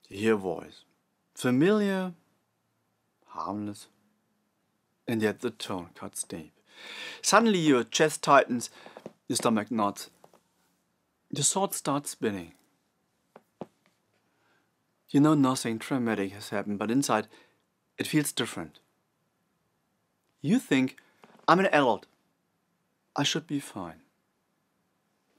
You hear a voice, familiar, harmless, and yet the tone cuts deep. Suddenly your chest tightens, your stomach knots, your thoughts start spinning. You know nothing traumatic has happened, but inside it feels different. You think, I'm an adult, I should be fine.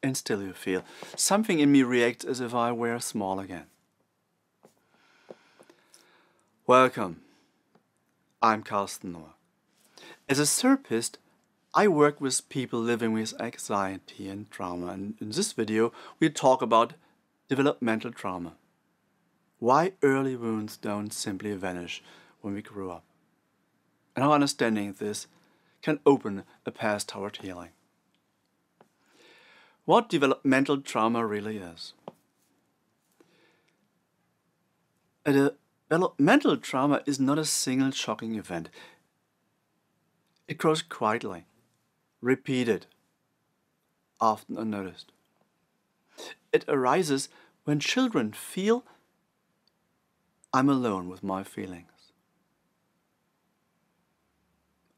And still you feel, something in me reacts as if I were small again. Welcome, I'm Karsten Noack. As a therapist, I work with people living with anxiety and trauma, and in this video we talk about developmental trauma. Why early wounds don't simply vanish when we grow up, and how understanding this can open a path toward healing. What developmental trauma really is. A developmental trauma is not a single shocking event. It grows quietly, repeated, often unnoticed. It arises when children feel, I'm alone with my feelings.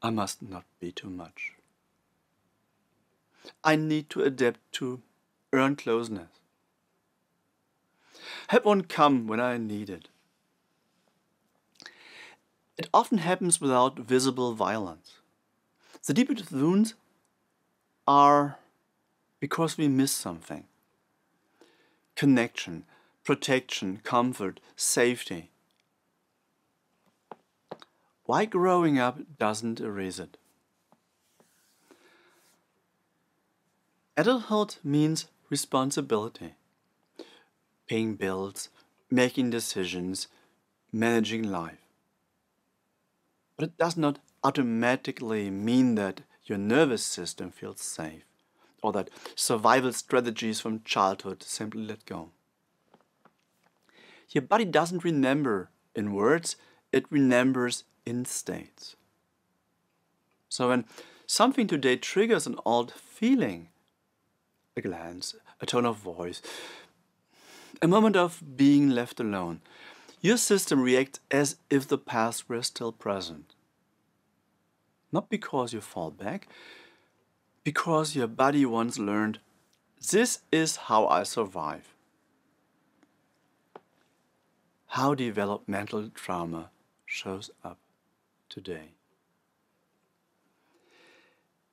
I must not be too much. I need to adapt to earn closeness. Help won't come when I need it. It often happens without visible violence. The deepest wounds are because we miss something. Connection, protection, comfort, safety. Why growing up doesn't erase it? Adulthood means responsibility. Paying bills, making decisions, managing life. But it does not automatically mean that your nervous system feels safe, or that survival strategies from childhood simply let go. Your body doesn't remember in words, it remembers in states. So when something today triggers an old feeling, a glance, a tone of voice, a moment of being left alone, your system reacts as if the past were still present. Not because you fall back, because your body once learned, this is how I survive. How developmental trauma shows up today.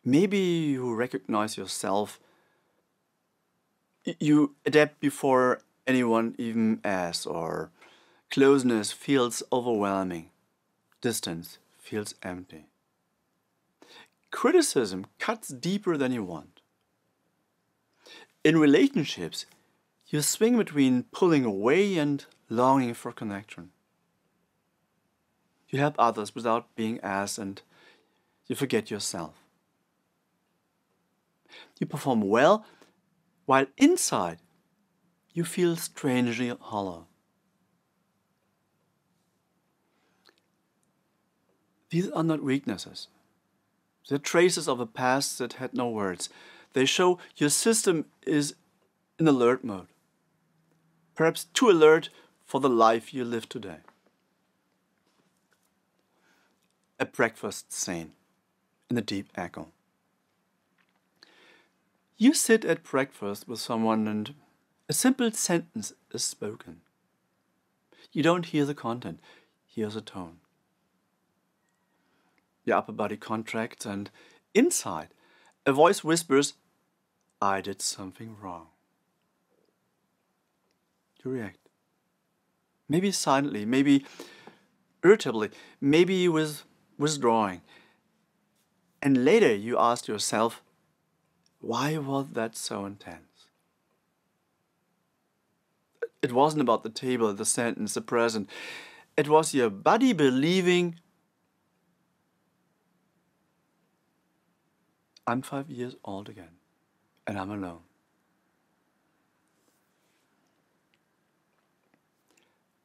Maybe you recognize yourself. You adapt before anyone even asks, or closeness feels overwhelming. Distance feels empty. Criticism cuts deeper than you want. In relationships, you swing between pulling away and longing for connection. You help others without being asked, and you forget yourself. You perform well, while inside you feel strangely hollow. These are not weaknesses. They're traces of a past that had no words. They show your system is in alert mode. Perhaps too alert for the life you live today. A breakfast scene in a deep echo. You sit at breakfast with someone and a simple sentence is spoken. You don't hear the content, hear the tone. Your upper body contracts, and inside, a voice whispers, I did something wrong. You react. Maybe silently, maybe irritably, maybe with withdrawing. And later you ask yourself, why was that so intense? It wasn't about the table, the sentence, the present. It was your body believing, I'm 5 years old again, and I'm alone.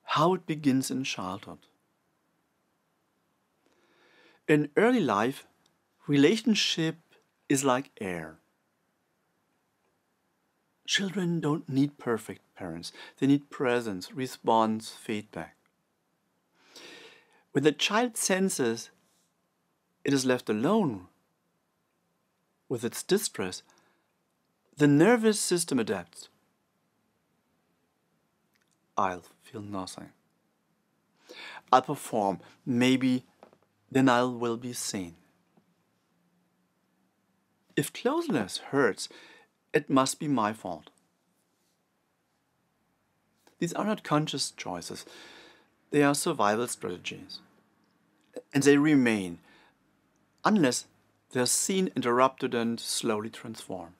How it begins in childhood. In early life, relationship is like air. Children don't need perfect parents. They need presence, response, feedback. When the child senses it is left alone with its distress, the nervous system adapts. I'll feel nothing. I'll perform. Maybe then I will be seen. If closeness hurts, it must be my fault. These are not conscious choices. They are survival strategies. And they remain unless they're seen, interrupted, and slowly transformed.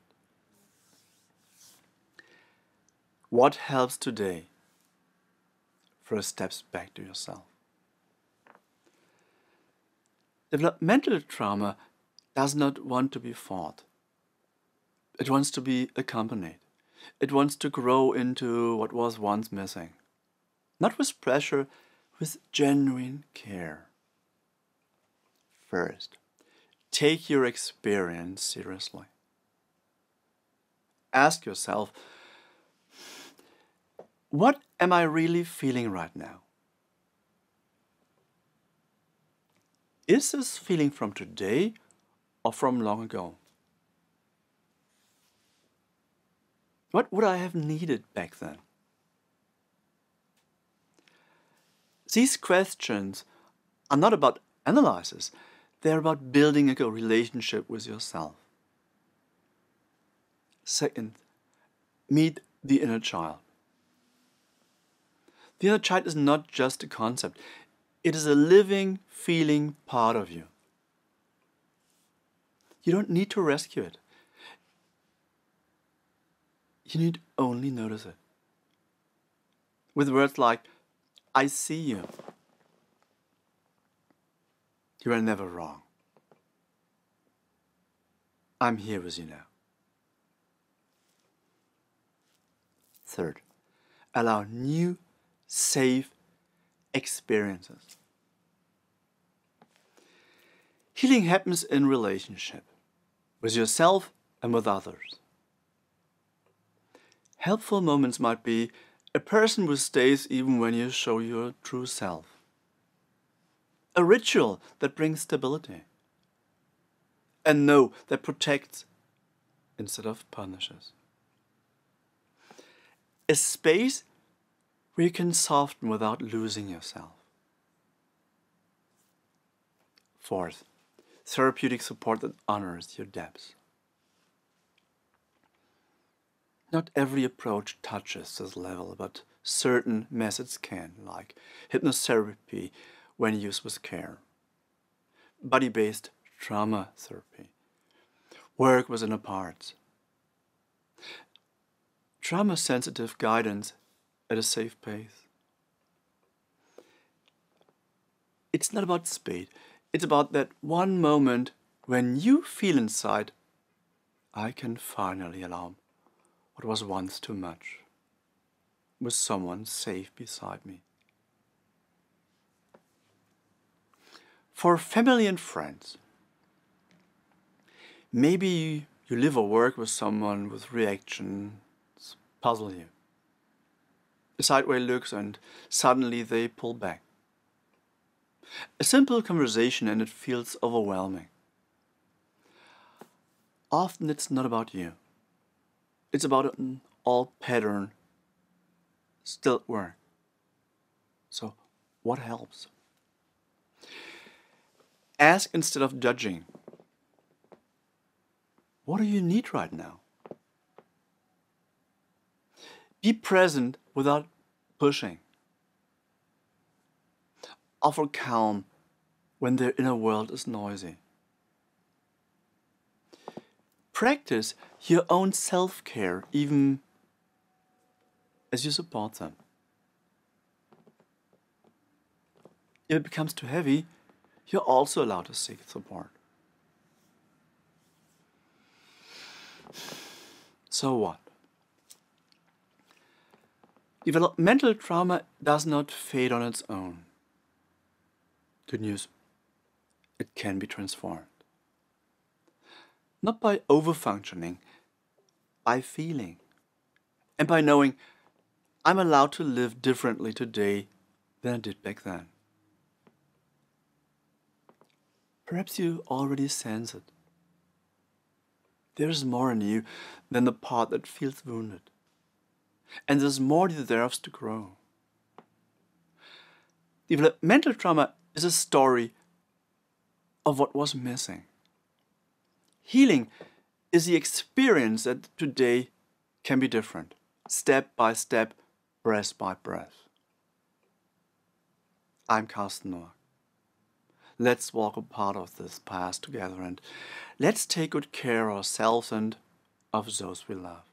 What helps today? First steps back to yourself. Developmental trauma does not want to be fought. It wants to be accompanied. It wants to grow into what was once missing. Not with pressure, with genuine care. First, take your experience seriously. Ask yourself, what am I really feeling right now? Is this feeling from today or from long ago? What would I have needed back then? These questions are not about analysis. They're about building a relationship with yourself. Second, meet the inner child. The inner child is not just a concept. It is a living, feeling part of you. You don't need to rescue it. You need only notice it. With words like, I see you. You are never wrong. I'm here with you now. Third, allow new, safe experiences. Healing happens in relationship, with yourself and with others. Helpful moments might be a person who stays even when you show your true self. A ritual that brings stability. A no that protects instead of punishes. A space where you can soften without losing yourself. Fourth, therapeutic support that honors your depths. Not every approach touches this level, but certain methods can, like hypnotherapy when used with care, body-based trauma therapy, work with inner parts, trauma-sensitive guidance at a safe pace. It's not about speed. It's about that one moment when you feel inside, I can finally allow what was once too much, with someone safe beside me. For family and friends, maybe you live or work with someone with reactions puzzle you. A sideways looks and suddenly they pull back. A simple conversation and it feels overwhelming. Often it's not about you. It's about an old pattern still at work. So what helps? Ask instead of judging. What do you need right now? Be present without pushing. Offer calm when their inner world is noisy. Practice your own self-care even as you support them. If it becomes too heavy, you're also allowed to seek support. So what? Developmental trauma does not fade on its own. Good news, it can be transformed. Not by overfunctioning, by feeling, and by knowing I'm allowed to live differently today than I did back then. Perhaps you already sense it. There's more in you than the part that feels wounded. And there's more that deserves to grow. Developmental trauma is a story of what was missing. Healing is the experience that today can be different, step by step, breath by breath. I'm Karsten Noack. Let's walk a part of this path together, and let's take good care of ourselves and of those we love.